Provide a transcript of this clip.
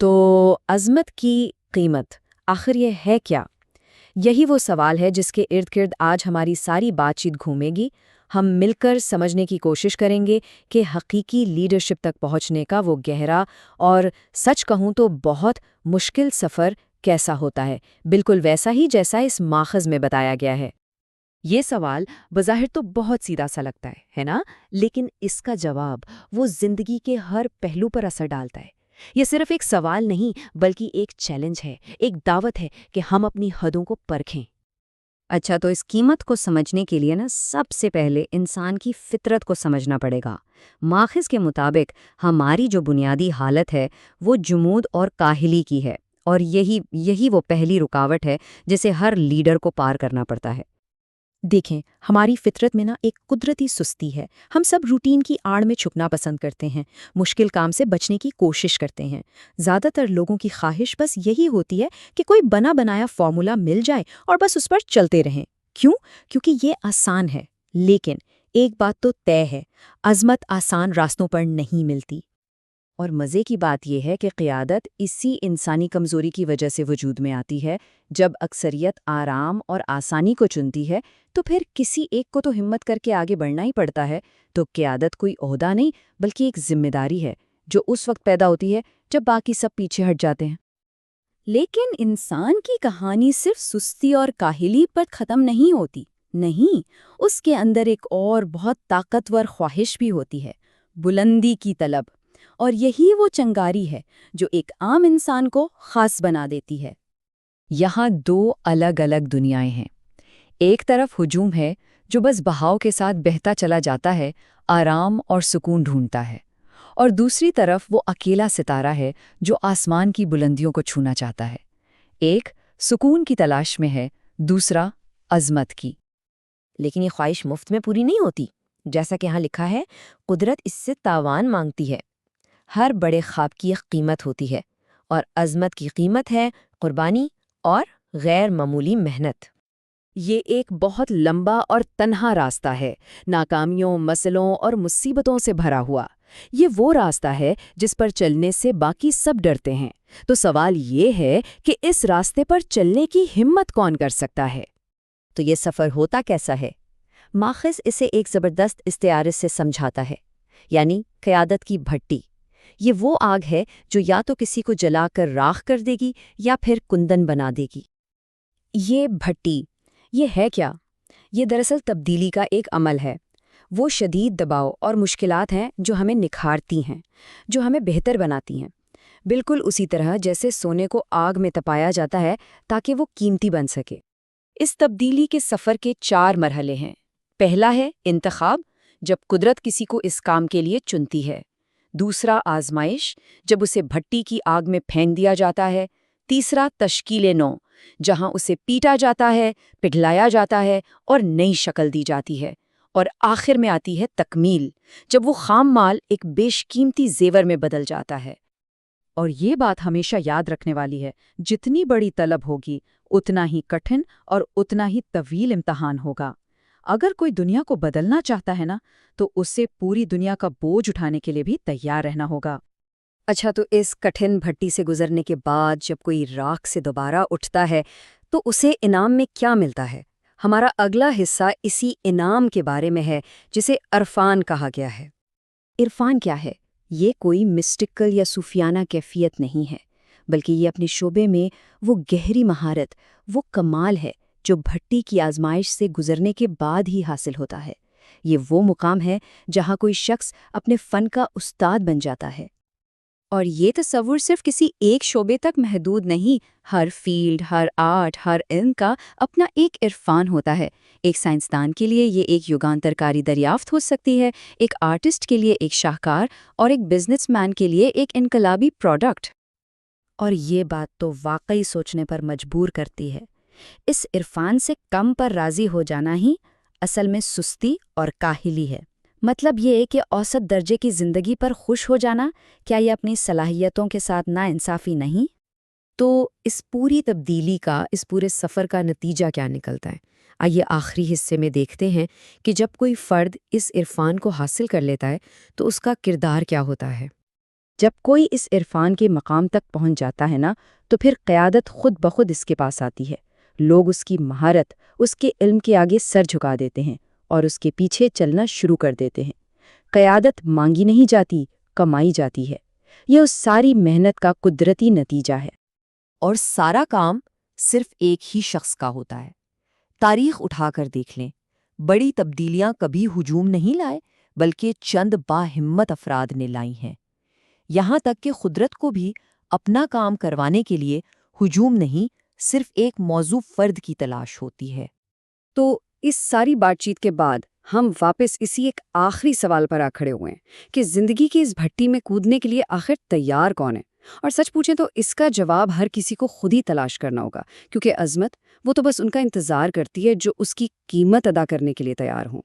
تو عظمت کی قیمت آخر یہ ہے کیا؟ یہی وہ سوال ہے جس کے ارد گرد آج ہماری ساری بات چیت گھومے گی۔ ہم مل کر سمجھنے کی کوشش کریں گے کہ حقیقی لیڈرشپ تک پہنچنے کا وہ گہرا اور سچ کہوں تو بہت مشکل سفر کیسا ہوتا ہے، بالکل ویسا ہی جیسا اس ماخذ میں بتایا گیا ہے۔ یہ سوال بظاہر تو بہت سیدھا سا لگتا ہے نا؟ لیکن اس کا جواب وہ زندگی کے ہر پہلو پر اثر ڈالتا ہے۔ یہ صرف ایک سوال نہیں بلکہ ایک چیلنج ہے، ایک دعوت ہے کہ ہم اپنی حدوں کو پرکھیں۔ اچھا، تو اس قیمت کو سمجھنے کے لیے سب سے پہلے انسان کی فطرت کو سمجھنا پڑے گا۔ ماخذ کے مطابق ہماری جو بنیادی حالت ہے وہ جمود اور کاہلی کی ہے، اور یہی وہ پہلی رکاوٹ ہے جسے ہر لیڈر کو پار کرنا پڑتا ہے۔ دیکھیں، ہماری فطرت میں ایک قدرتی سستی ہے۔ ہم سب روٹین کی آڑ میں چھپنا پسند کرتے ہیں، مشکل کام سے بچنے کی کوشش کرتے ہیں۔ زیادہ تر لوگوں کی خواہش بس یہی ہوتی ہے کہ کوئی بنا بنایا فارمولا مل جائے اور بس اس پر چلتے رہیں۔ کیوں؟ کیونکہ یہ آسان ہے۔ لیکن ایک بات تو طے ہے، عظمت آسان راستوں پر نہیں ملتی۔ اور مزے کی بات یہ ہے کہ قیادت اسی انسانی کمزوری کی وجہ سے وجود میں آتی ہے۔ جب اکثریت آرام اور آسانی کو چنتی ہے تو پھر کسی ایک کو تو ہمت کر کے آگے بڑھنا ہی پڑتا ہے۔ تو قیادت کوئی عہدہ نہیں بلکہ ایک ذمہ داری ہے جو اس وقت پیدا ہوتی ہے جب باقی سب پیچھے ہٹ جاتے ہیں۔ لیکن انسان کی کہانی صرف سستی اور کاہلی پر ختم نہیں ہوتی۔ نہیں، اس کے اندر ایک اور بہت طاقتور خواہش بھی ہوتی ہے، بلندی کی طلب۔ اور یہی وہ چنگاری ہے جو ایک عام انسان کو خاص بنا دیتی ہے۔ یہاں دو الگ الگ دنیائیں ہیں۔ ایک طرف ہجوم ہے جو بس بہاؤ کے ساتھ بہتا چلا جاتا ہے، آرام اور سکون ڈھونڈتا ہے، اور دوسری طرف وہ اکیلا ستارہ ہے جو آسمان کی بلندیوں کو چھونا چاہتا ہے۔ ایک سکون کی تلاش میں ہے، دوسرا عظمت کی۔ لیکن یہ خواہش مفت میں پوری نہیں ہوتی۔ جیسا کہ یہاں لکھا ہے، قدرت اس سے تاوان مانگتی ہے۔ ہر بڑے خواب کی ایک قیمت ہوتی ہے، اور عظمت کی قیمت ہے قربانی اور غیر معمولی محنت۔ یہ ایک بہت لمبا اور تنہا راستہ ہے، ناکامیوں، مسئلوں اور مصیبتوں سے بھرا ہوا۔ یہ وہ راستہ ہے جس پر چلنے سے باقی سب ڈرتے ہیں۔ تو سوال یہ ہے کہ اس راستے پر چلنے کی ہمت کون کر سکتا ہے؟ تو یہ سفر ہوتا کیسا ہے؟ ماخذ اسے ایک زبردست استعارے سے سمجھاتا ہے، یعنی قیادت کی بھٹی۔ یہ وہ آگ ہے جو یا تو کسی کو جلا کر راکھ کر دے گی یا پھر کندن بنا دے گی۔ یہ بھٹی، یہ ہے کیا؟ یہ دراصل تبدیلی کا ایک عمل ہے۔ وہ شدید دباؤ اور مشکلات ہیں جو ہمیں نکھارتی ہیں، جو ہمیں بہتر بناتی ہیں۔ بالکل اسی طرح جیسے سونے کو آگ میں تپایا جاتا ہے تاکہ وہ قیمتی بن سکے۔ اس تبدیلی کے سفر کے 4 مرحلے ہیں۔ پہلا ہے انتخاب، جب قدرت کسی کو اس کام کے لیے چنتی ہے۔ دوسرا آزمائش، جب اسے بھٹی کی آگ میں پھینک دیا جاتا ہے۔ تیسرا تشکیل نو، جہاں اسے پیٹا جاتا ہے، پگھلایا جاتا ہے اور نئی شکل دی جاتی ہے۔ اور آخر میں آتی ہے تکمیل، جب وہ خام مال ایک بیش قیمتی زیور میں بدل جاتا ہے۔ اور یہ بات ہمیشہ یاد رکھنے والی ہے، جتنی بڑی طلب ہوگی اتنا ہی کٹھن اور اتنا ہی طویل امتحان ہوگا۔ اگر کوئی دنیا کو بدلنا چاہتا ہے تو اسے پوری دنیا کا بوجھ اٹھانے کے لیے بھی تیار رہنا ہوگا۔ اچھا، تو اس کٹھن بھٹی سے گزرنے کے بعد جب کوئی راکھ سے دوبارہ اٹھتا ہے تو اسے انعام میں کیا ملتا ہے؟ ہمارا اگلا حصہ اسی انعام کے بارے میں ہے جسے عرفان کہا گیا ہے۔ عرفان کیا ہے؟ یہ کوئی مسٹیکل یا صوفیانہ کیفیت نہیں ہے، بلکہ یہ اپنے شعبے میں وہ گہری مہارت، وہ کمال ہے جو بھٹی کی آزمائش سے گزرنے کے بعد ہی حاصل ہوتا ہے۔ یہ وہ مقام ہے جہاں کوئی شخص اپنے فن کا استاد بن جاتا ہے۔ اور یہ تصور صرف کسی ایک شعبے تک محدود نہیں، ہر فیلڈ، ہر آرٹ، ہر علم کا اپنا ایک عرفان ہوتا ہے۔ ایک سائنسدان کے لیے یہ ایک یوگانترکاری دریافت ہو سکتی ہے، ایک آرٹسٹ کے لیے ایک شاہکار، اور ایک بزنس مین کے لیے ایک انقلابی پروڈکٹ۔ اور یہ بات تو واقعی سوچنے پر مجبور کرتی ہے۔ اس عرفان سے کم پر راضی ہو جانا ہی اصل میں سستی اور کاہلی ہے۔ مطلب یہ کہ اوسط درجے کی زندگی پر خوش ہو جانا، کیا یہ اپنی صلاحیتوں کے ساتھ ناانصافی نہیں؟ تو اس پوری تبدیلی کا، اس پورے سفر کا نتیجہ کیا نکلتا ہے؟ آئیے آخری حصے میں دیکھتے ہیں کہ جب کوئی فرد اس عرفان کو حاصل کر لیتا ہے تو اس کا کردار کیا ہوتا ہے۔ جب کوئی اس عرفان کے مقام تک پہنچ جاتا ہے نا تو پھر قیادت خود بخود اس کے پاس آتی ہے۔ لوگ اس کی مہارت، اس کے علم کے آگے سر جھکا دیتے ہیں اور اس کے پیچھے چلنا شروع کر دیتے ہیں۔ قیادت مانگی نہیں جاتی، کمائی جاتی ہے۔ یہ اس ساری محنت کا قدرتی نتیجہ ہے۔ اور سارا کام صرف ایک ہی شخص کا ہوتا ہے۔ تاریخ اٹھا کر دیکھ لیں، بڑی تبدیلیاں کبھی ہجوم نہیں لائے بلکہ چند باہمت افراد نے لائی ہیں۔ یہاں تک کہ قدرت کو بھی اپنا کام کروانے کے لیے ہجوم نہیں، صرف ایک موضوع فرد کی تلاش ہوتی ہے۔ تو اس ساری بات چیت کے بعد ہم واپس اسی ایک آخری سوال پر آ کھڑے ہوئے ہیں کہ زندگی کی اس بھٹی میں کودنے کے لیے آخر تیار کون ہے؟ اور سچ پوچھیں تو اس کا جواب ہر کسی کو خود ہی تلاش کرنا ہوگا، کیونکہ عظمت وہ تو بس ان کا انتظار کرتی ہے جو اس کی قیمت ادا کرنے کے لیے تیار ہوں۔